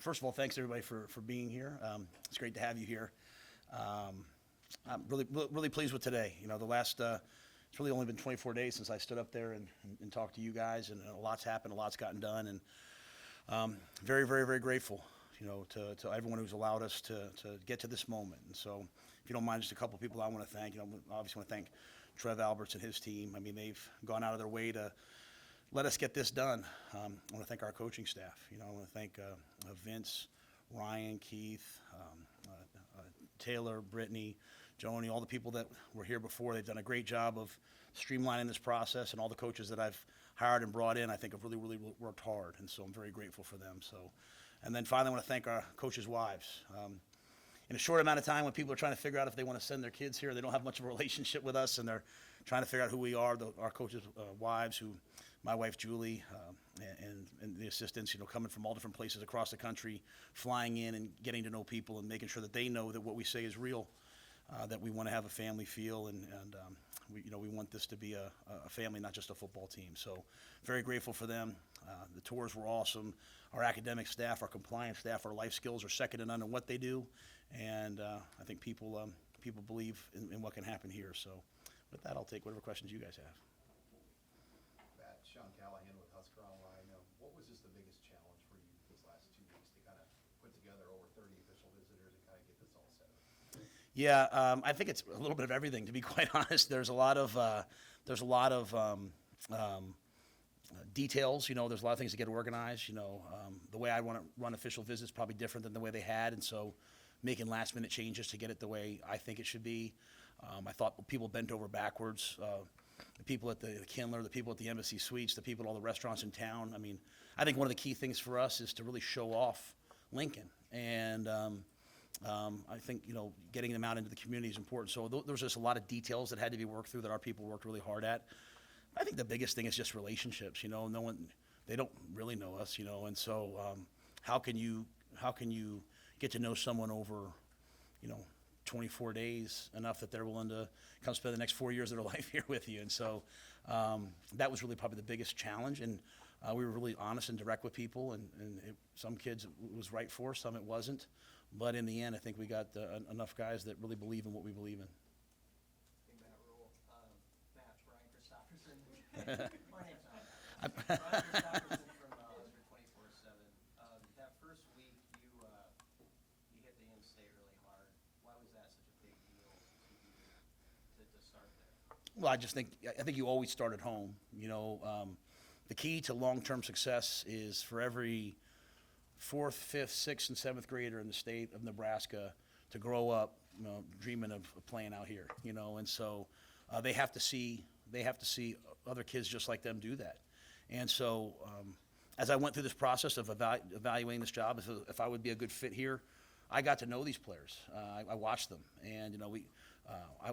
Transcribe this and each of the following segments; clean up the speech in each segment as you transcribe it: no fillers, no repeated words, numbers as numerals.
First of all, thanks everybody for being here. It's great to have you here. I'm really pleased with today. It's really only been 24 days since I stood up there and talked to you guys, and a lot's happened, a lot's gotten done, and very grateful, to everyone who's allowed us to get to this moment. And so, if you don't mind, just a couple of people I want to thank. Obviously want to thank Trev Alberts and his team. I mean, they've gone out of their way to let us get this done. I want to thank our coaching staff. I want to thank Vince, Ryan, Keith, Taylor, Brittany, Joni, all the people that were here before. They've done a great job of streamlining this process, and all the coaches that I've hired and brought in, I think have really worked hard, and so I'm very grateful for them. So, and then finally, I want to thank our coaches' wives. In a short amount of time, when people are trying to figure out if they want to send their kids here, they don't have much of a relationship with us, and they're trying to figure out who we are. Our coaches' wives, my wife Julie, and the assistants, coming from all different places across the country, flying in and getting to know people and making sure that they know that what we say is real, that we want to have a family feel, and we want this to be a family, not just a football team. So very grateful for them. The tours were awesome. Our academic staff, our compliance staff, our life skills are second to none in what they do, and I think people believe in what can happen here. So with that, I'll take whatever questions you guys have. Matt, Sean Callahan with Husker Online. What was just the biggest challenge for you this last 2 weeks to kind of put together over 30 official visitors and kind of get this all set up? Yeah, I think it's a little bit of everything, to be quite honest. There's a lot of details. There's a lot of things to get organized. The way I want to run official visits is probably different than the way they had, and so making last-minute changes to get it the way I think it should be. I thought people bent over backwards. The people at the Kindler, the people at the Embassy Suites, the people at all the restaurants in town. I mean, I think one of the key things for us is to really show off Lincoln, and I think getting them out into the community is important. So there's just a lot of details that had to be worked through that our people worked really hard at. I think the biggest thing is just relationships. They don't really know us, and so how can you get to know someone over 24 days enough that they're willing to come spend the next 4 years of their life here with you. And so that was really probably the biggest challenge. And we were really honest and direct with people. And some kids it was right for, some it wasn't. But in the end, I think we got enough guys that really believe in what we believe in. Hey, Matt Rhule. Matt, Brian Christopherson. My name's not Matt. Brian Christopherson from Husker 24/7. That first week, you hit the in-state really hard. Why was that such a big deal to start there? Well, I think you always start at home. The key to long-term success is for every 4th, 5th, 6th, and 7th grader in the state of Nebraska to grow up, dreaming of playing out here. And so they have to see other kids just like them do that. And so as I went through this process of evaluating this job, if I would be a good fit here, I got to know these players. I watched them, and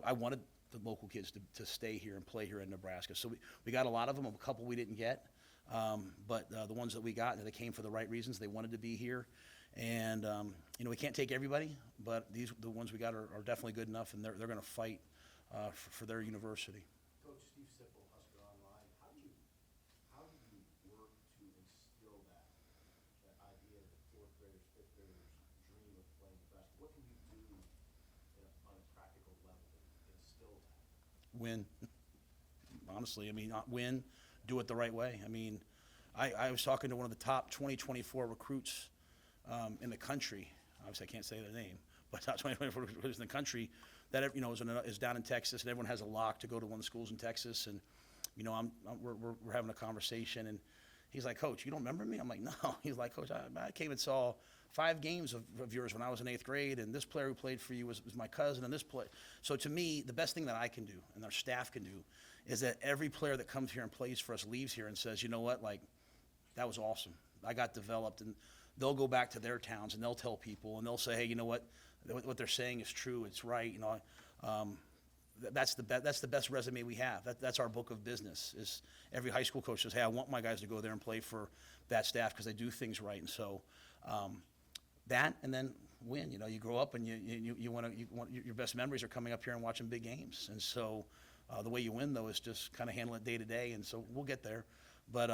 I wanted the local kids to stay here and play here in Nebraska. So we got a lot of them. A couple we didn't get, but the ones that we got, they came for the right reasons. They wanted to be here, and we can't take everybody, but the ones we got are definitely good enough, and they're going to fight for their university. Coach Steve Sipple, Husker Online. How do you work to instill that idea that 4th graders, 5th graders dream of playing basketball? What can you do on a practical level to instill that? Win. Honestly, win, do it the right way. I was talking to one of the top 2024 recruits in the country. Obviously, I can't say their name, but top 2024 recruits in the country that is down in Texas, and everyone has a lock to go to one of the schools in Texas. And we're having a conversation, and he's like, "Coach, you don't remember me?" I'm like, "No." He's like, "Coach, I came and saw 5 games of yours when I was in 8th grade, and this player who played for you was my cousin, and this play." So to me, the best thing that I can do and our staff can do is that every player that comes here and plays for us leaves here and says, "You know what? That was awesome. I got developed." And they'll go back to their towns and they'll tell people and they'll say, "Hey, you know what? What they're saying is true. It's right." That's the best resume we have. That's our book of business. Is every high school coach says, "Hey, I want my guys to go there and play for that staff because they do things right." And so that, and then win. You grow up and you want your best memories are coming up here and watching big games. And so the way you win though is just kind of handle it day to day. And so we'll get there. But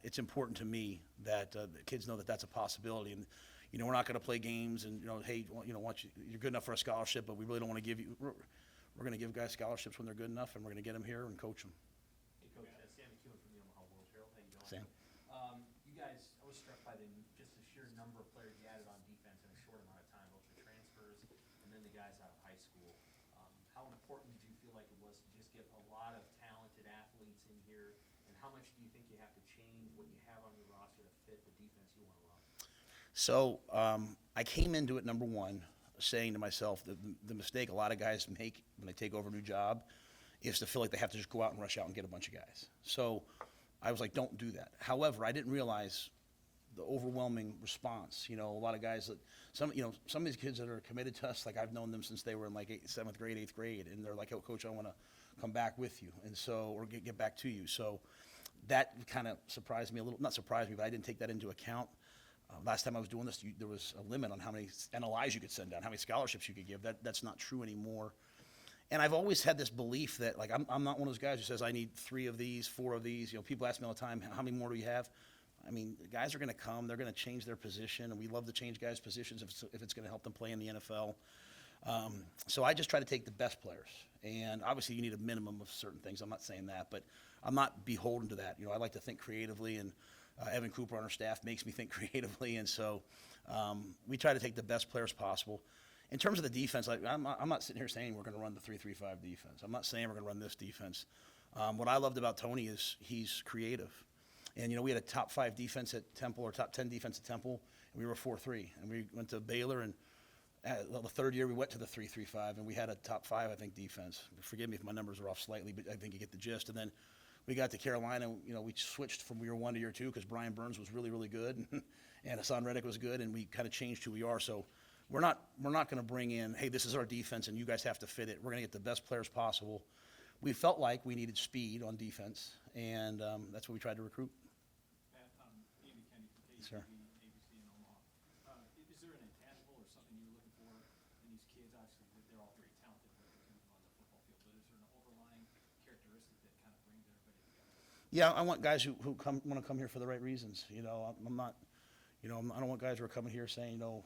it's important to me that the kids know that that's a possibility. And, you know, we're not going to play games and, you know, hey, well, you know, you're good enough for a scholarship, but we really don't want to give you, we're going to give guys scholarships when they're good enough, and we're going to get them here and coach them. Hey, Coach, Sam McEwen from the Omaha World Herald. How you doing? Sam. You guys, I was struck by just the sheer number of players you added on defense in a short amount of time, both the transfers and then the guys out of high school. How important did you feel like it was to just get a lot of talented athletes in here, and how much do you think you have to change what you have on your roster to fit the defense you want to run? So I came into it, number one, saying to myself that the mistake a lot of guys make when they take over a new job is to feel like they have to just go out and rush out and get a bunch of guys. So I was like, don't do that. However, I didn't realize the overwhelming response. You know, a lot of guys that some of these kids that are committed to us, like I've known them since they were in like 7th grade, 8th grade, and they're like, oh, Coach, I want to come back with you, and so or get back to you. So that kind of surprised me a little. Not surprised me, but I didn't take that into account. Last time I was doing this, there was a limit on how many NLIs you could send down, how many scholarships you could give. That's not true anymore. And I've always had this belief that, like, I'm not one of those guys who says I need 3 of these, 4 of these. You know, people ask me all the time, how many more do you have? I mean, the guys are going to come. They're going to change their position, and we love to change guys' positions if it's going to help them play in the NFL. So I just try to take the best players. And obviously you need a minimum of certain things. I'm not saying that, but I'm not beholden to that. You know, I like to think creatively, and Evan Cooper on our staff makes me think creatively. And so we try to take the best players possible. In terms of the defense, like, I'm not sitting here saying we're going to run the 3-3-5 defense. I'm not saying we're going to run this defense. What I loved about Tony is he's creative. And, you know, we had a top 5 defense at Temple, or top 10 defense at Temple, and we were 4-3. And we went to Baylor, and the third year we went to the 3-3-5, and we had a top 5, I think, defense. Forgive me if my numbers are off slightly, but I think you get the gist. And then we got to Carolina, you know, we switched from year 1 to year 2 because Brian Burns was really, really good, and Hassan Reddick was good, and we kind of changed who we are. So we're not going to bring in, hey, this is our defense, and you guys have to fit it. We're going to get the best players possible. We felt like we needed speed on defense, and that's what we tried to recruit. Matt, Andy Kenny from KCB, Sir. ABC in Omaha. Is there an intangible or something you're looking for in these kids? Obviously, they're all very talented on the football field, but is there an overlying characteristic that kind of brings everybody together? Yeah, I want guys who want to come here for the right reasons. You know, I'm not, you know, I don't want guys who are coming here saying, you know,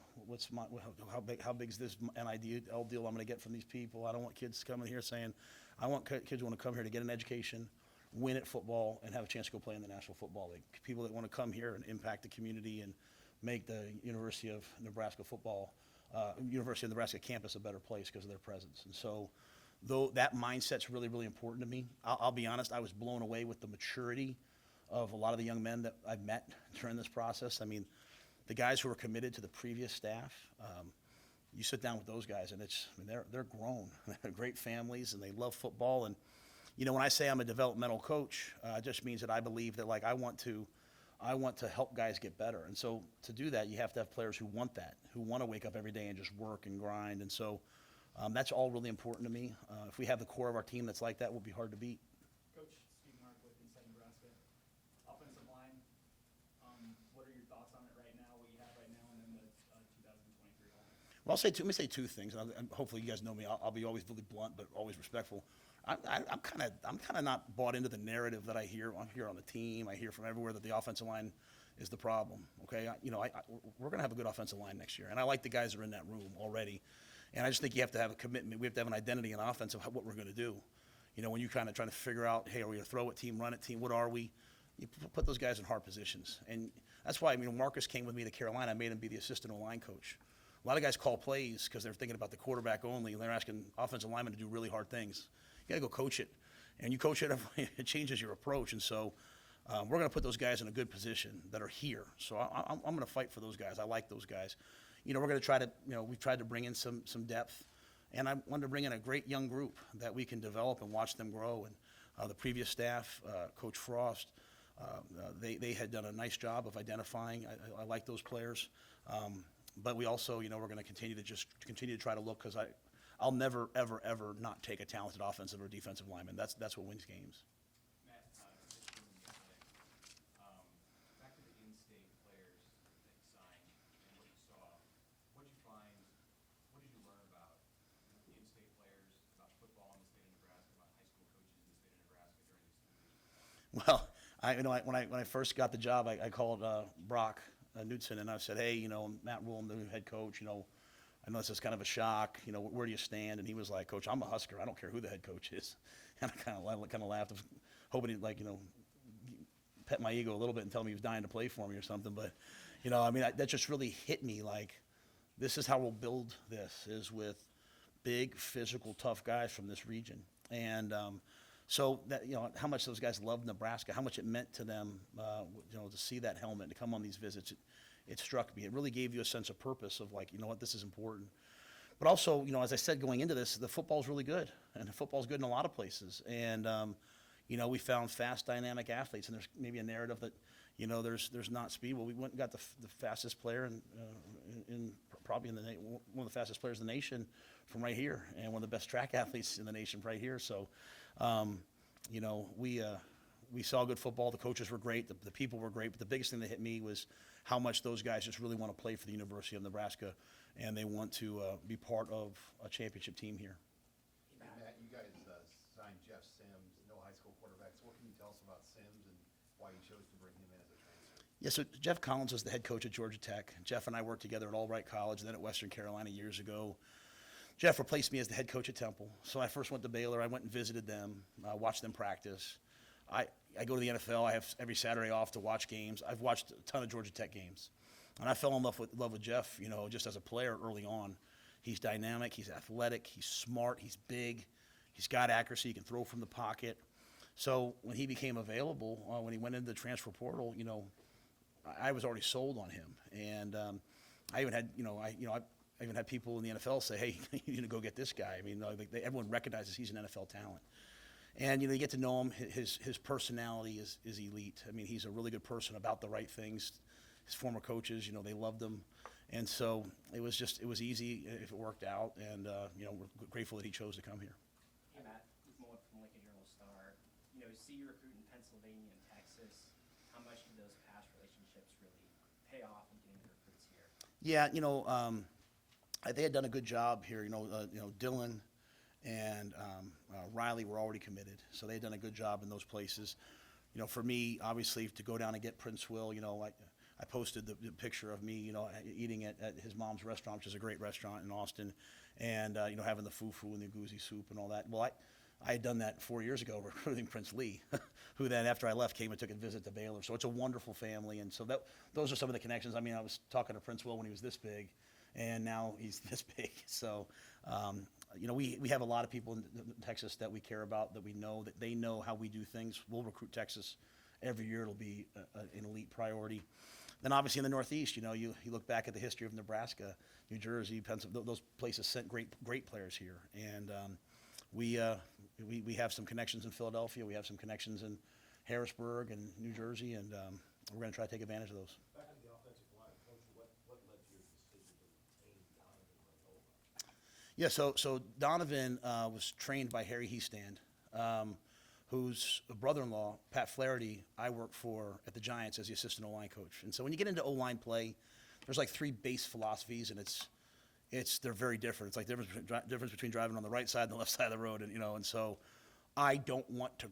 how big is this NIL deal I'm going to get from these people. I don't want kids coming here saying, I want kids who want to come here to get an education, win at football, and have a chance to go play in the National Football League. People that want to come here and impact the community and make the University of Nebraska campus a better place because of their presence. And so, though that mindset's really, really important to me, I'll be honest, I was blown away with the maturity of a lot of the young men that I've met during this process. I mean, the guys who were committed to the previous staff, you sit down with those guys, and they're grown. They're great families, and they love football. And, you know, when I say I'm a developmental coach, it just means that I believe that, like, I want to help guys get better. And so to do that, you have to have players who want that, who want to wake up every day and just work and grind. And so that's all really important to me. If we have the core of our team that's like that, we'll be hard to beat. Coach, Steve Mark with Inside Nebraska. Offensive line, what are your thoughts on it right now, what you have right now, and then the 2023 line? Well, let me say 2 things. And hopefully you guys know me. I'll be always really blunt, but always respectful. I'm kind of not bought into the narrative that I hear on the team. I hear from everywhere that the offensive line is the problem. Okay, we're going to have a good offensive line next year, and I like the guys that are in that room already. And I just think you have to have a commitment. We have to have an identity in offense of what we're going to do. You know, when you kind of trying to figure out, hey, are we going to throw it team, run it team? What are we? You put those guys in hard positions, and that's why Marcus came with me to Carolina. I made him be the assistant O-line coach. A lot of guys call plays because they're thinking about the quarterback only, and they're asking offensive linemen to do really hard things. You got to go coach it, and you coach it, it changes your approach. And so we're going to put those guys in a good position that are here. So I'm going to fight for those guys. I like those guys. You know, we're going to try to, we've tried to bring in some depth, and I wanted to bring in a great young group that we can develop and watch them grow. And the previous staff, Coach Frost, they had done a nice job of identifying. I like those players. But we also, we're going to continue to try to look, because I'll never, ever, ever not take a talented offensive or defensive lineman. That's what wins games. Matt, back to the in-state players that you signed and what you saw. What did you find? What did you learn about the in-state players, about football in the state of Nebraska, about high school coaches in the state of Nebraska during these 3 years? Well, When I first got the job, I called Brock Knudsen, and I said, hey, Matt Rhule, I'm the new head coach. I know this is kind of a shock. Where do you stand? And he was like, Coach, I'm a Husker. I don't care who the head coach is. And I kind of laughed, hoping he'd pet my ego a little bit and tell me he was dying to play for me or something. But, that just really hit me. Like, this is how we'll build this, is with big, physical, tough guys from this region. And so that, how much those guys loved Nebraska, how much it meant to them, to see that helmet, to come on these visits, it struck me. It really gave you a sense of purpose of like, this is important. But also, as I said going into this, the football's really good, and the football's good in a lot of places. And, we found fast, dynamic athletes, and there's maybe a narrative that, there's not speed. Well, we went and got the fastest player in probably one of the fastest players in the nation from right here, and one of the best track athletes in the nation right here. So, we saw good football. The coaches were great. The people were great. But the biggest thing that hit me was how much those guys just really want to play for the University of Nebraska, and they want to be part of a championship team here. Hey, Matt, you guys signed Jeff Sims, no high school quarterbacks. What can you tell us about Sims and why you chose to bring him in as a transfer? Yeah, so Jeff Collins was the head coach at Georgia Tech. Jeff and I worked together at Albright College, then at Western Carolina years ago. Jeff replaced me as the head coach at Temple. So I first went to Baylor. I went and visited them, watched them practice. I go to the NFL. I have every Saturday off to watch games. I've watched a ton of Georgia Tech games. And I fell in love with Jeff, just as a player early on. He's dynamic. He's athletic. He's smart. He's big. He's got accuracy. He can throw from the pocket. So when he became available, when he went into the transfer portal, I was already sold on him. And I even had, I even had people in the NFL say, hey, you need to go get this guy. I mean, everyone recognizes he's an NFL talent. And, you get to know him. His personality is elite. I mean, he's a really good person about the right things. His former coaches, they loved him. And so it was easy if it worked out. And, we're grateful that he chose to come here. Hey, Matt, Mullen from Lincoln Journal-Star. See you recruit in Pennsylvania and Texas. How much do those past relationships really pay off in getting the recruits here? Yeah, they had done a good job here. Dylan and Riley were already committed, so they had done a good job in those places. For me, obviously, to go down and get Prince Will, I posted the picture of me, eating at his mom's restaurant, which is a great restaurant in Austin, and having the fufu and the goosey soup and all that. Well, I had done that 4 years ago, recruiting Prince Lee, who then, after I left, came and took a visit to Baylor. So it's a wonderful family, and so those are some of the connections. I mean, I was talking to Prince Will when he was this big, and now he's this big. So, we have a lot of people in Texas that we care about, that we know, that they know how we do things. We'll recruit Texas every year. It'll be an elite priority. Then obviously in the Northeast, you look back at the history of Nebraska, New Jersey, Pennsylvania, those places sent great players here. And we have some connections in Philadelphia. We have some connections in Harrisburg and New Jersey, and we're going to try to take advantage of those. Back to the offensive line, Coach, what led to your decision to retain Donovan right over? Yeah, so Donovan was trained by Harry Heastand, whose brother-in-law, Pat Flaherty, I worked for at the Giants as the assistant O-line coach. And so when you get into O-line play, there's like three base philosophies, and they're very different. It's like the difference between driving on the right side and the left side of the road, and so I don't want to.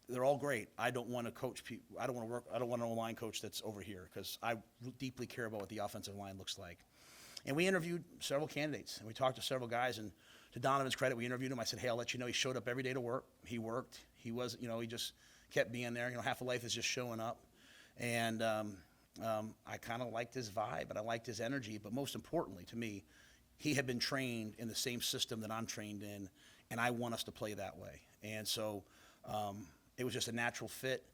They're all great. I don't want to coach people. I don't want an O-line coach that's over here, because I deeply care about what the offensive line looks like. And we interviewed several candidates, and we talked to several guys. And to Donovan's credit, we interviewed him. I said, hey, I'll let you know. He showed up every day to work. He worked. He was, he just kept being there. Half of life is just showing up. And I kind of liked his vibe, and I liked his energy. But most importantly to me, he had been trained in the same system that I'm trained in, and I want us to play that way. And so it was just a natural fit.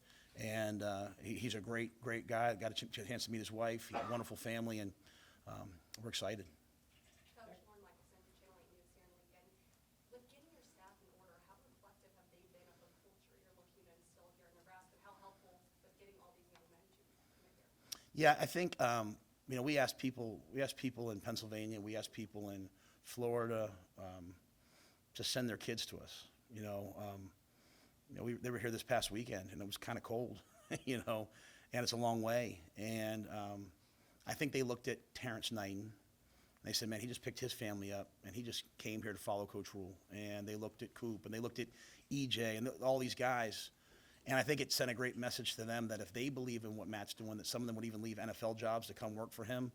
And he's a great guy. I got a chance to meet his wife. He had a wonderful family, and we're excited. Coach Lauren Michelson, Channel 8 News here in Lincoln. With getting your staff in order, how reflective have they been of the culture you're looking to instill here in Nebraska? How helpful with getting all these young men to come in here? Yeah, I think we asked people in Pennsylvania, we asked people in Florida to send their kids to us. They were here this past weekend, and it was kind of cold, and it's a long way. And I think they looked at Terrence Knighton. They said, man, he just picked his family up, and he just came here to follow Coach Rhule. And they looked at Coop, and they looked at EJ, and all these guys. And I think it sent a great message to them that if they believe in what Matt's doing, that some of them would even leave NFL jobs to come work for him,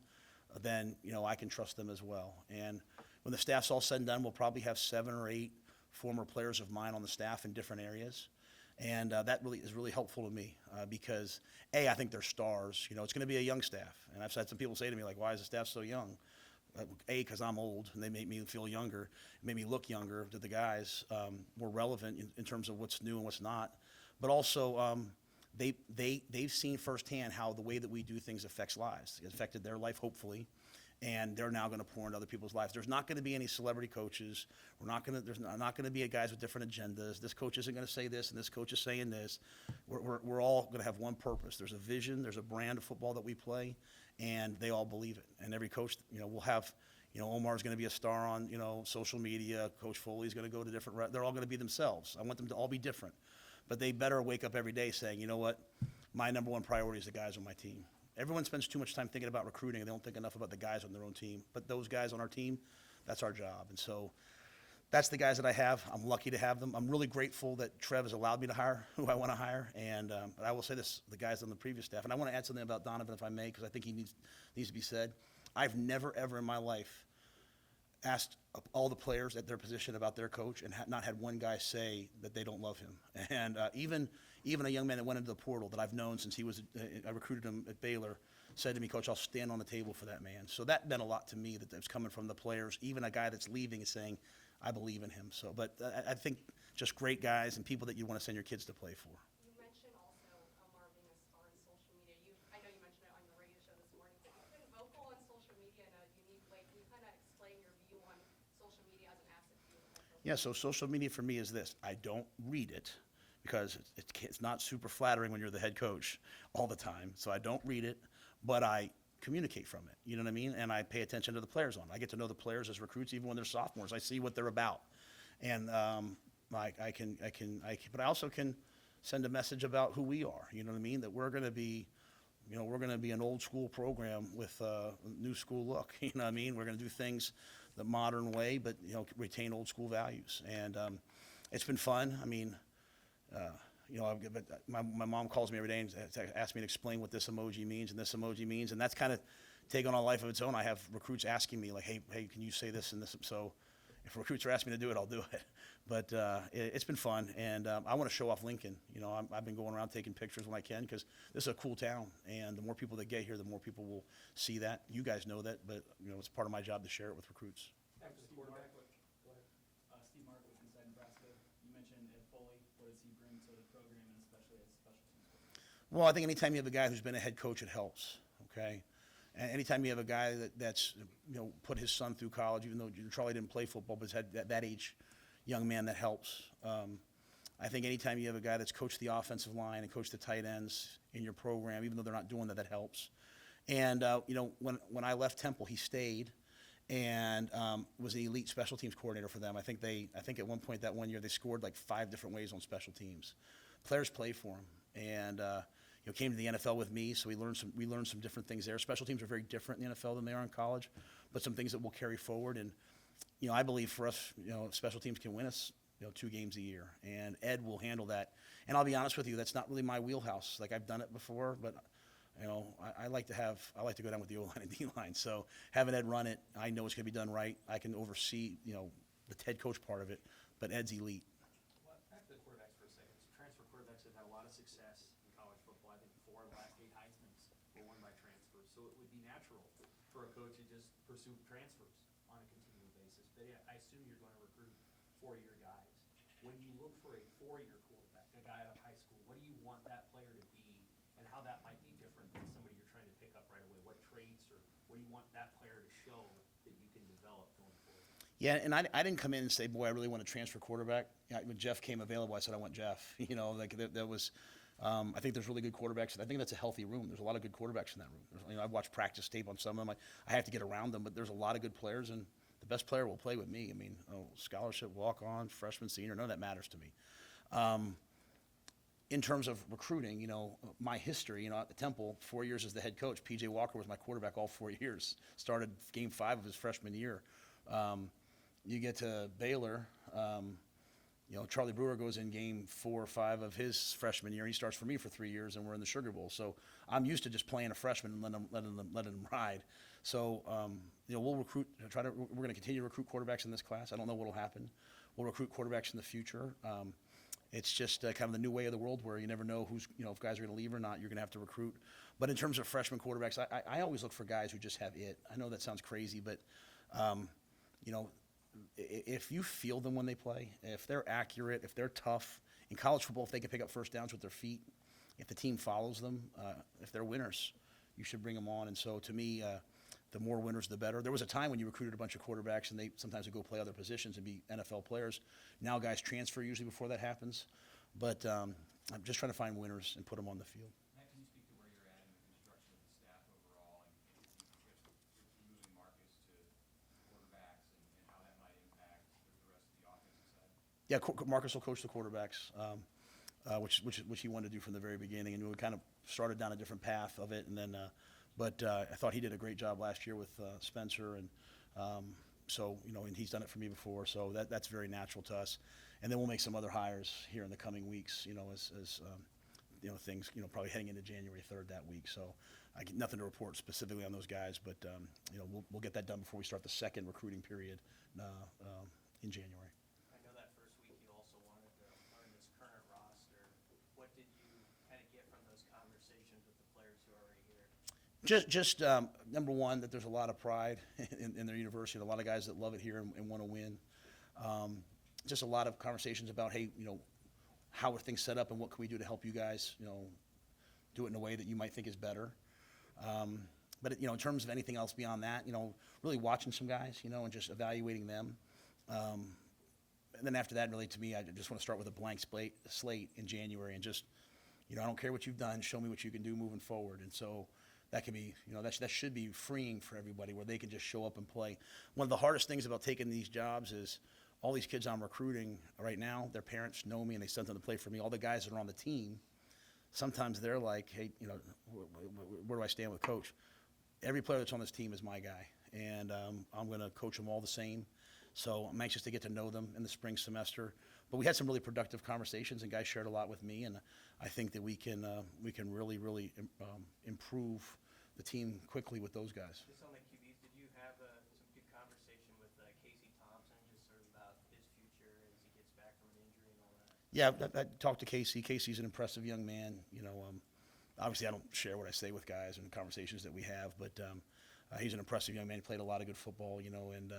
then, I can trust them as well. And when the staff's all said and done, we'll probably have 7 or 8 former players of mine on the staff in different areas. And that really is really helpful to me because, I think they're stars. It's going to be a young staff. And I've had some people say to me, like, why is the staff so young? Because I'm old, and they make me feel younger, make me look younger to the guys, more relevant in terms of what's new and what's not. But also, they've seen firsthand how the way that we do things affects lives. It affected their life, hopefully, and they're now going to pour into other people's lives. There's not going to be any celebrity coaches. There's not going to be guys with different agendas. This coach isn't going to say this, and this coach is saying this. We're all going to have one purpose. There's a vision. There's a brand of football that we play, and they all believe it. And every coach, will have, Omar's going to be a star on, social media. Coach Foley's going to go to different. They're all going to be themselves. I want them to all be different, but they better wake up every day saying, you know what, my number one priority is the guys on my team. Everyone spends too much time thinking about recruiting, and they don't think enough about the guys on their own team. But those guys on our team, that's our job. And so that's the guys that I have. I'm lucky to have them. I'm really grateful that Trev has allowed me to hire who I want to hire. And but I will say this, the guys on the previous staff, and I want to add something about Donovan, if I may, because I think he needs to be said. I've never, ever in my life asked all the players at their position about their coach and not had one guy say that they don't love him. And even a young man that went into the portal that I've known since I recruited him at Baylor, said to me, Coach, I'll stand on the table for that man. So that meant a lot to me that was coming from the players. Even a guy that's leaving is saying, I believe in him. So, but I think just great guys and people that you want to send your kids to play for. You mentioned also Omar being a star on social media. I know you mentioned it on your radio show this morning, but you've been vocal on social media in a unique way. Can you kind of explain your view on social media as an asset to you? Yeah, so social media for me is this. I don't read it because it's not super flattering when you're the head coach all the time. So I don't read it, but I communicate from it. You know what I mean? And I pay attention to the players on it. I get to know the players as recruits, even when they're sophomores. I see what they're about. And but I also can send a message about who we are. You know what I mean? That we're going to be, we're going to be an old school program with a new school look. You know what I mean? We're going to do things the modern way, but retain old school values. And it's been fun. I mean, my mom calls me every day and asks me to explain what this emoji means and this emoji means, and that's kind of taken on a life of its own. I have recruits asking me like, hey, can you say this and this? So if recruits are asking me to do it, I'll do it. But it's been fun, and I want to show off Lincoln. I've been going around taking pictures when I can because this is a cool town, and the more people that get here, the more people will see that. You guys know that, but it's part of my job to share it with recruits. After the quarterback, Steve Mark with Inside Nebraska, you mentioned Ed Foley. What does he bring to the program, and especially as a special teams coach? Well, I think anytime you have a guy who's been a head coach, it helps, okay? And anytime you have a guy that's put his son through college, even though Charlie didn't play football, but has had that age young man, that helps. I think anytime you have a guy that's coached the offensive line and coached the tight ends in your program, even though they're not doing that, that helps. And, when I left Temple, he stayed and was the elite special teams coordinator for them. I think at one point that one year they scored like 5 different ways on special teams. Players played for him, and came to the NFL with me, so we learned some different things there. Special teams are very different in the NFL than they are in college, but some things that we'll carry forward. And I believe for us, special teams can win us 2 games a year, and Ed will handle that. And I'll be honest with you, that's not really my wheelhouse. Like, I've done it before, but I like to go down with the O-line and D-line. So having Ed run it, I know it's going to be done right. I can oversee, the head coach part of it, but Ed's elite. Well, back to the quarterbacks for a second. So transfer quarterbacks have had a lot of success in college football. I think 4 of the last 8 Heismans were won by transfers. So it would be natural for a coach to just pursue transfers on a continual basis. But yeah, I assume you're going to recruit 4-year guys. When you look for a 4-year quarterback, a guy out of high school, what do you want that player to be, and how that might be different than somebody you're trying to pick up right away? What traits or what do you want that player to show that you can develop going forward? Yeah, and I didn't come in and say, boy, I really want to transfer quarterback. When Jeff came available, I said, I want Jeff. That was, I think there's really good quarterbacks. I think that's a healthy room. There's a lot of good quarterbacks in that room. I've watched practice tape on some of them. I have to get around them, but there's a lot of good players, and the best player will play with me. Scholarship, walk-on, freshman, senior, none of that matters to me. In terms of recruiting, my history, at the Temple, 4 years as the head coach, P.J. Walker was my quarterback all 4 years. Started game 5 of his freshman year. You get to Baylor, Charlie Brewer goes in game 4 or 5 of his freshman year. He starts for me for 3 years, and we're in the Sugar Bowl. So I'm used to just playing a freshman and letting them ride. So we'll recruit. We're going to continue to recruit quarterbacks in this class. I don't know what will happen. We'll recruit quarterbacks in the future. It's just kind of the new way of the world where you never know if guys are going to leave or not. You're going to have to recruit. But in terms of freshman quarterbacks, I always look for guys who just have it. I know that sounds crazy, but if you feel them when they play, if they're accurate, if they're tough, in college football, if they can pick up first downs with their feet, if the team follows them, if they're winners, you should bring them on. And so to me, the more winners, the better. There was a time when you recruited a bunch of quarterbacks and they sometimes would go play other positions and be NFL players. Now guys transfer usually before that happens. But I'm just trying to find winners and put them on the field. Matt, can you speak to where you're at in the construction of the staff overall and just losing Marcus to quarterbacks and how that might impact the rest of the offensive side? Yeah, Marcus will coach the quarterbacks, which he wanted to do from the very beginning, and we kind of started down a different path of it, and then, but I thought he did a great job last year with Spencer, and so and he's done it for me before, so that's very natural to us, and then we'll make some other hires here in the coming weeks, as things, probably heading into January 3rd that week. So I get nothing to report specifically on those guys, but we'll get that done before we start the second recruiting period in January. I know that first week you also wanted to learn this current roster. What did you kind of get from those conversations with the players who are already here? Just number one, that there's a lot of pride in their university, and a lot of guys that love it here and want to win. Just a lot of conversations about, hey, how are things set up and what can we do to help you guys, do it in a way that you might think is better. But in terms of anything else beyond that, really watching some guys, and just evaluating them. And then after that, really, to me, I just want to start with a blank slate in January and just, I don't care what you've done, show me what you can do moving forward. And so that can be, that should be freeing for everybody where they can just show up and play. One of the hardest things about taking these jobs is all these kids I'm recruiting right now, their parents know me and they sent them to play for me. All the guys that are on the team, sometimes they're like, hey, where do I stand with coach? Every player that's on this team is my guy, and I'm going to coach them all the same. So I'm anxious to get to know them in the spring semester. But we had some really productive conversations, and guys shared a lot with me, and I think that we can really, really improve the team quickly with those guys. Just on the QBs, did you have some good conversation with Casey Thompson, just sort of about his future as he gets back from an injury and all that? Yeah, I talked to Casey. Casey's an impressive young man. Obviously I don't share what I say with guys and the conversations that we have, but he's an impressive young man. He played a lot of good football, and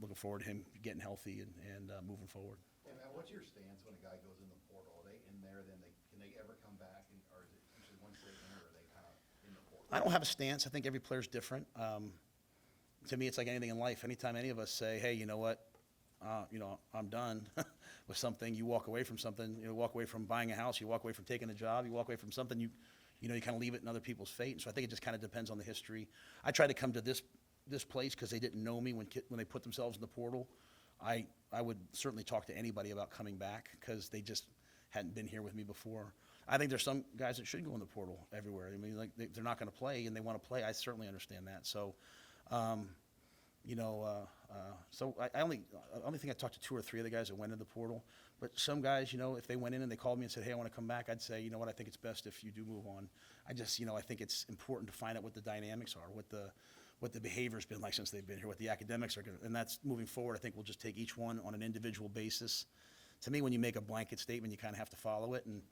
looking forward to him getting healthy and moving forward. And what's your stance when a guy goes in the portal? Are they in there, then can they ever come back, or is it usually once they enter, are they kind of in the portal? I don't have a stance. I think every player's different. To me, it's like anything in life. Anytime any of us say, hey, you know what, I'm done with something, you walk away from something, walk away from buying a house, you walk away from taking a job, you walk away from something, you kind of leave it in other people's fate. And so I think it just kind of depends on the history. I tried to come to this place because they didn't know me when they put themselves in the portal. I would certainly talk to anybody about coming back because they just hadn't been here with me before. I think there's some guys that should go in the portal everywhere. I mean, like they're not going to play and they want to play. I certainly understand that. So, so I only think I talked to 2 or 3 of the guys that went in the portal. But some guys, if they went in and they called me and said, hey, I want to come back, I'd say, I think it's best if you do move on. I just, I think it's important to find out what the dynamics are, what the behavior's been like since they've been here, what the academics are going to, and that's moving forward. I think we'll just take each one on an individual basis. To me, when you make a blanket statement, you kind of have to follow it, and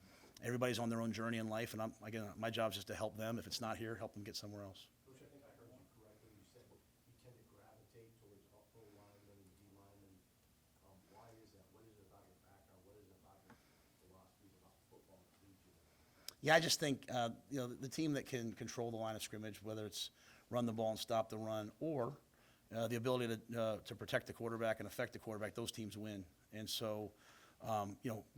everybody's on their own journey in life, and my job is just to help them. If it's not here, help them get somewhere else. Coach, I think I heard you correctly. You said you tend to gravitate towards O-linemen and D-linemen. Why is that? What is it about your background? What is it about your philosophies about football that leads you there? Yeah, I just think the team that can control the line of scrimmage, whether it's run the ball and stop the run, or the ability to protect the quarterback and affect the quarterback, those teams win. And so,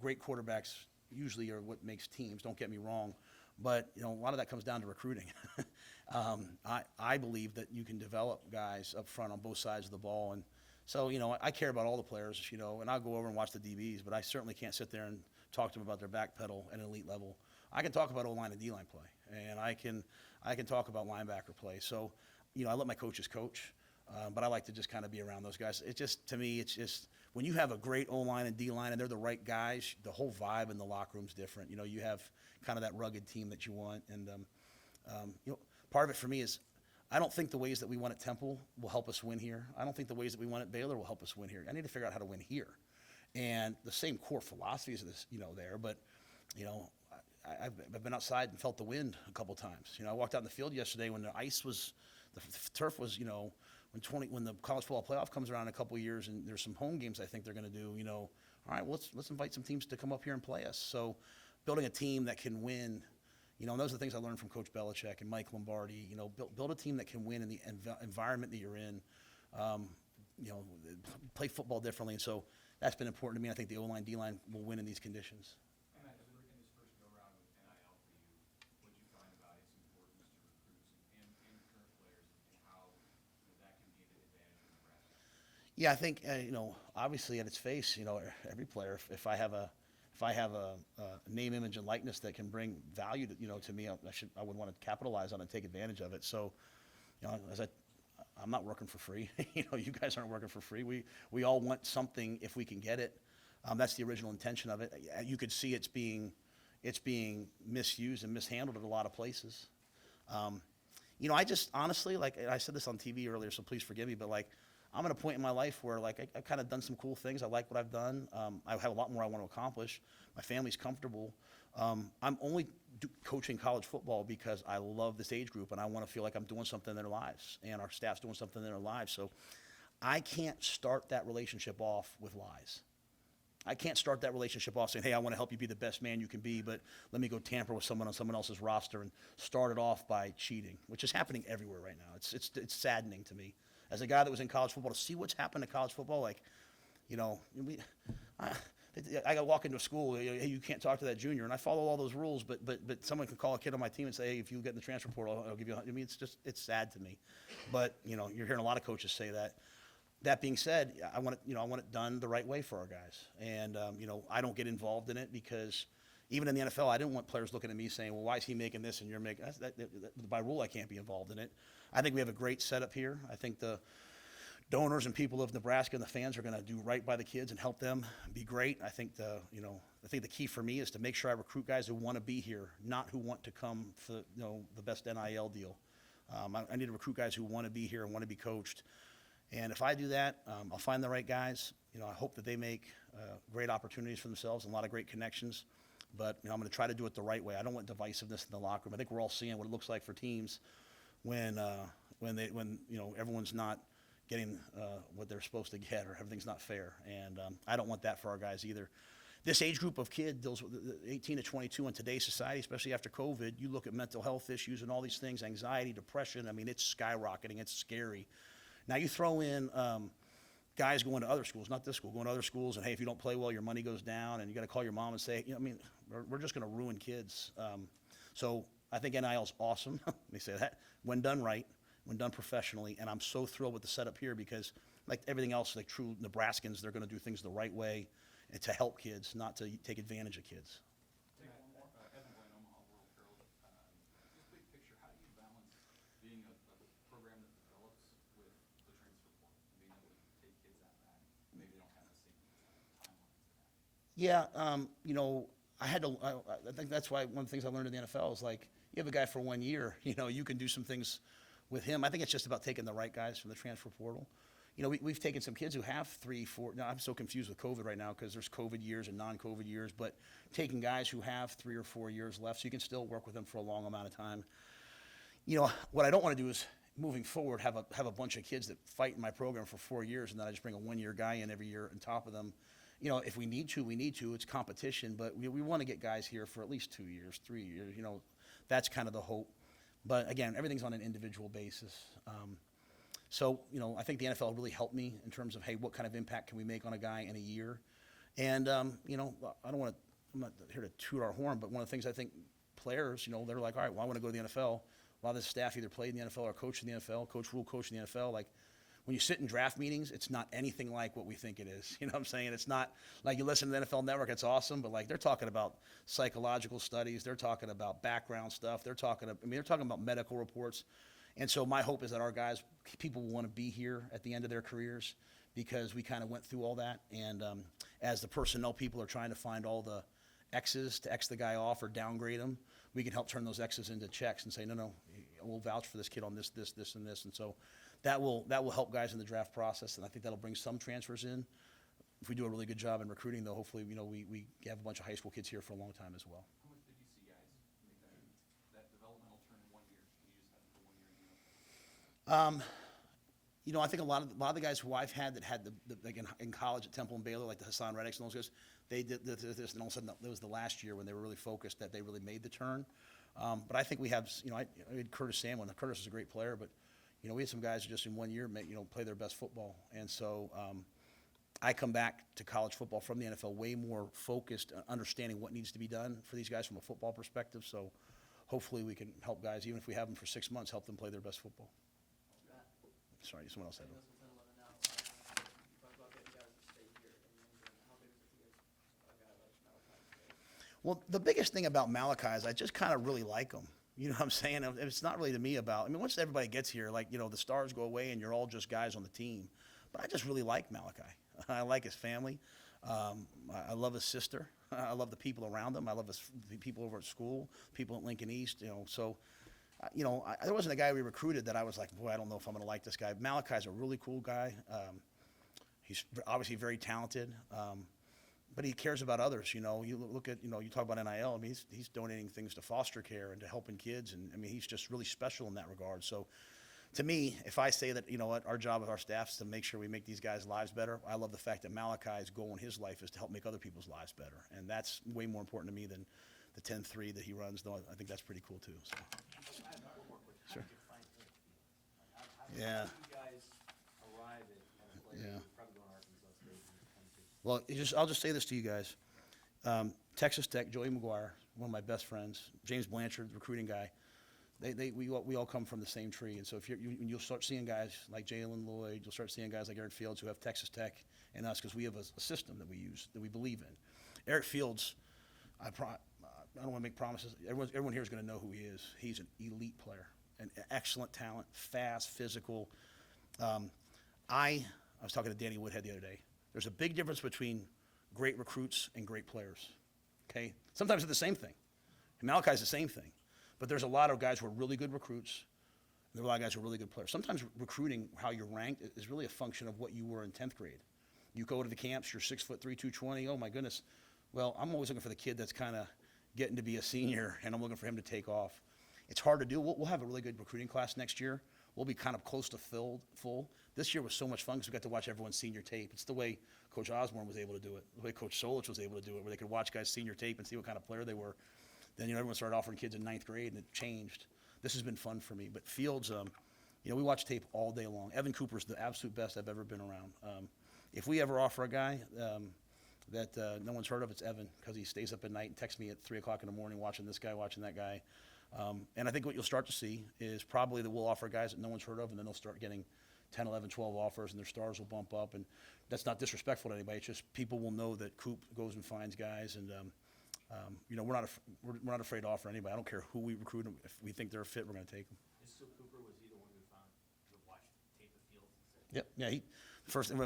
great quarterbacks usually are what makes teams. Don't get me wrong, but a lot of that comes down to recruiting. I believe that you can develop guys up front on both sides of the ball, and so I care about all the players, and I'll go over and watch the DBs, but I certainly can't sit there and talk to them about their back pedal at an elite level. I can talk about O-line and D-line play, and I can talk about linebacker play. So, I let my coaches coach. But I like to just kind of be around those guys. It just, to me, it's just when you have a great O-line and D-line and they're the right guys, the whole vibe in the locker room's different. You know, you have kind of that rugged team that you want. And, you know, part of it for me is I don't think the ways that we won at Temple will help us win here. I don't think the ways that we won at Baylor will help us win here. I need to figure out how to win here. And the same core philosophies of this, you know, there. But, you know, I've been outside and felt the wind a couple times. You know, I walked out in the field yesterday when the ice was, the turf was, you know, when the college football playoff comes around in a couple of years and there's some home games I think they're going to do, you know, all right, well, let's invite some teams to come up here and play us. So building a team that can win, you know, and those are the things I learned from Coach Belichick and Mike Lombardi, you know, build a team that can win in the environment that you're in, you know, play football differently. And so that's been important to me. I think the O-line, D-line will win in these conditions. And Matt, as we look in this first go-around with NIL for you, what did you find about its importance to recruits and current players and how that can be an advantage in Nebraska? Yeah, I think, you know, obviously at its face, you know, every player, if I have a name, image, and likeness that can bring value to, you know, to me, I would want to capitalize on it and take advantage of it. So, you know, I'm not working for free. You know, you guys aren't working for free. We all want something if we can get it. That's the original intention of it. You could see it's being misused and mishandled at a lot of places. You know, I just honestly, like I said this on TV earlier, so please forgive me, but like I'm at a point in my life where like I've kind of done some cool things. I like what I've done. I have a lot more I want to accomplish. My family's comfortable. I'm only coaching college football because I love this age group and I want to feel like I'm doing something in their lives and our staff's doing something in their lives. So I can't start that relationship off with lies. I can't start that relationship off saying, hey, I want to help you be the best man you can be, but let me go tamper with someone on someone else's roster and start it off by cheating, which is happening everywhere right now. It's saddening to me. As a guy that was in college football, to see what's happened to college football, like, you know, I got walk into a school, hey, you can't talk to that junior, and I follow all those rules, but someone can call a kid on my team and say, hey, if you get in the transfer portal, I'll give you. I mean, it's sad to me, but you know, you're hearing a lot of coaches say that. That being said, I want it done the right way for our guys, and you know, I don't get involved in it because even in the NFL, I didn't want players looking at me saying, well, why is he making this and you're making by rule, I can't be involved in it. I think we have a great setup here. I think the donors and people of Nebraska and the fans are going to do right by the kids and help them be great. I think the key for me is to make sure I recruit guys who want to be here, not who want to come for, you know, the best NIL deal. I need to recruit guys who want to be here and want to be coached. And if I do that, I'll find the right guys. You know, I hope that they make great opportunities for themselves and a lot of great connections. But you know, I'm going to try to do it the right way. I don't want divisiveness in the locker room. I think we're all seeing what it looks like for teams when you know, everyone's not getting what they're supposed to get or everything's not fair. And I don't want that for our guys either. This age group of kids, those 18 to 22 in today's society, especially after COVID, you look at mental health issues and all these things, anxiety, depression. I mean, it's skyrocketing. It's scary. Now you throw in guys going to other schools, not this school, going to other schools, and hey, if you don't play well, your money goes down, and you got to call your mom and say, you know, I mean, we're just going to ruin kids. So I think NIL is awesome. Let me say that when done right, when done professionally, and I'm so thrilled with the setup here because, like everything else, like true Nebraskans, they're going to do things the right way and to help kids, not to take advantage of kids. Take one more. Evan Blaine, Omaha World Herald. Just big picture, how do you balance being a program that develops with the transfer portal and being able to take kids out back? Maybe they don't have the same timelines to that. Yeah, you know, I think that's why one of the things I learned in the NFL is like, you have a guy for 1 year, you know, you can do some things with him. I think it's just about taking the right guys from the transfer portal. You know, we've taken some kids who have 3, 4, now I'm so confused with COVID right now because there's COVID years and non-COVID years, but taking guys who have 3 or 4 years left so you can still work with them for a long amount of time. You know, what I don't want to do is, moving forward, have a bunch of kids that fight in my program for 4 years and then I just bring a 1-year guy in every year on top of them. You know, if we need to, we need to. It's competition, but we want to get guys here for at least 2 years, 3 years. You know, that's kind of the hope. But again, everything's on an individual basis. So, you know, I think the NFL really helped me in terms of, hey, what kind of impact can we make on a guy in a year? And, you know, I'm not here to toot our horn, but one of the things I think players, you know, they're like, all right, well, I want to go to the NFL. A lot of the staff either played in the NFL or coached in the NFL. Coach Rhule coached in the NFL. Like, when you sit in draft meetings, it's not anything like what we think it is. You know what I'm saying? It's not like you listen to the NFL Network, it's awesome, but like they're talking about psychological studies, they're talking about background stuff, they're talking about medical reports. And so my hope is that our guys, people will want to be here at the end of their careers because we kind of went through all that. And as the personnel people are trying to find all the X's to X the guy off or downgrade him, we can help turn those X's into checks and say, no, we'll vouch for this kid on this, and this. And so that will help guys in the draft process, and I think that'll bring some transfers in. If we do a really good job in recruiting, though, hopefully, we have a bunch of high school kids here for a long time as well. How much did you see guys make that developmental turn in 1 year? You just had the 1 year unit. I think a lot of the guys who I've had that had like in college at Temple and Baylor, like the Hassan Reddicks and those guys, they did this, and all of a sudden it was the last year when they were really focused that they really made the turn. But I think we have, I had Curtis Samwin. Curtis is a great player, but we had some guys who just in 1 year play their best football, and so I come back to college football from the NFL way more focused, understanding what needs to be done for these guys from a football perspective. So hopefully we can help guys, even if we have them for 6 months, help them play their best football. Sorry, someone else said it. Well, the biggest thing about Malachi is I just kind of really like him. You know what I'm saying? It's not really to me about, once everybody gets here, the stars go away and you're all just guys on the team. But I just really like Malachi. I like his family. I love his sister. I love the people around him. I love the people over at school, people at Lincoln East, so... there wasn't a guy we recruited that I was like, boy, I don't know if I'm going to like this guy. Malachi's a really cool guy. He's obviously very talented, but he cares about others. You look at, you talk about NIL. He's donating things to foster care and to helping kids, and he's just really special in that regard. So, to me, if I say that, our job with our staff is to make sure we make these guys' lives better, I love the fact that Malachi's goal in his life is to help make other people's lives better, and that's way more important to me than the 10-3 that he runs. Though I think that's pretty cool too. So. I have one more question. How Sure. did you find him? Yeah. How did you guys arrive at a player Yeah. who's probably going to Arkansas State and come to? Well, I'll just say this to you guys. Texas Tech, Joey McGuire, one of my best friends, James Blanchard, the recruiting guy, we all come from the same tree. And so if you'll start seeing guys like Jalen Lloyd, you'll start seeing guys like Eric Fields who have Texas Tech and us because we have a system that we use, that we believe in. Eric Fields, I don't want to make promises. Everyone here is going to know who he is. He's an elite player, an excellent talent, fast, physical. I was talking to Danny Woodhead the other day. There's a big difference between great recruits and great players, okay? Sometimes they're the same thing. And Malachi's the same thing. But there's a lot of guys who are really good recruits, and there are a lot of guys who are really good players. Sometimes recruiting, how you're ranked, is really a function of what you were in 10th grade. You go to the camps, you're 6'3", 220, oh my goodness. Well, I'm always looking for the kid that's kind of getting to be a senior, and I'm looking for him to take off. It's hard to do. We'll have a really good recruiting class next year. We'll be kind of close to full. This year was so much fun because we got to watch everyone's senior tape. It's the way Coach Osborne was able to do it, the way Coach Solich was able to do it, where they could watch guys' senior tape and see what kind of player they were. Then, everyone started offering kids in 9th grade, and it changed. This has been fun for me. But Fields, we watch tape all day long. Evan Cooper's the absolute best I've ever been around. If we ever offer a guy that no one's heard of, it's Evan, because he stays up at night and texts me at 3 o'clock in the morning watching this guy, watching that guy. And I think what you'll start to see is probably that we'll offer guys that no one's heard of, and then they'll start getting 10, 11, 12 offers, and their stars will bump up. And that's not disrespectful to anybody. It's just people will know that Coop goes and finds guys, and we're not afraid to offer anybody. I don't care who we recruit them. If we think they're a fit, we're going to take them. Is Sue Cooper, was he the one who found, who watched tape of Fields and said, Yep. Yeah.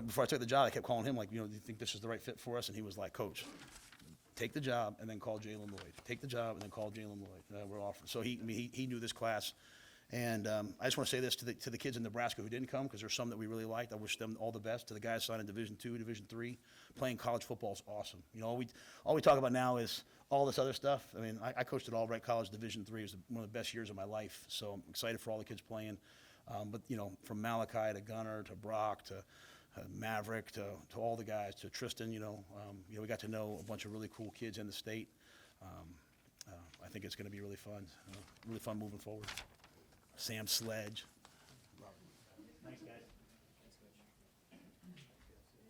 Before I took the job, I kept calling him like, do you think this is the right fit for us? And he was like, Coach, take the job and then call Jalen Lloyd. Take the job and then call Jalen Lloyd. We're offering. So he knew this class. And I just want to say this to the kids in Nebraska who didn't come, because there's some that we really liked. I wish them all the best. To the guys signing Division II, Division III, playing college football is awesome. All we talk about now is all this other stuff. I coached at Albright College Division III. It was one of the best years of my life. So I'm excited for all the kids playing. But from Malachi to Gunnar to Brock to Maverick to all the guys, to Tristan, we got to know a bunch of really cool kids in the state. I think it's going to be really fun moving forward. Sam Sledge.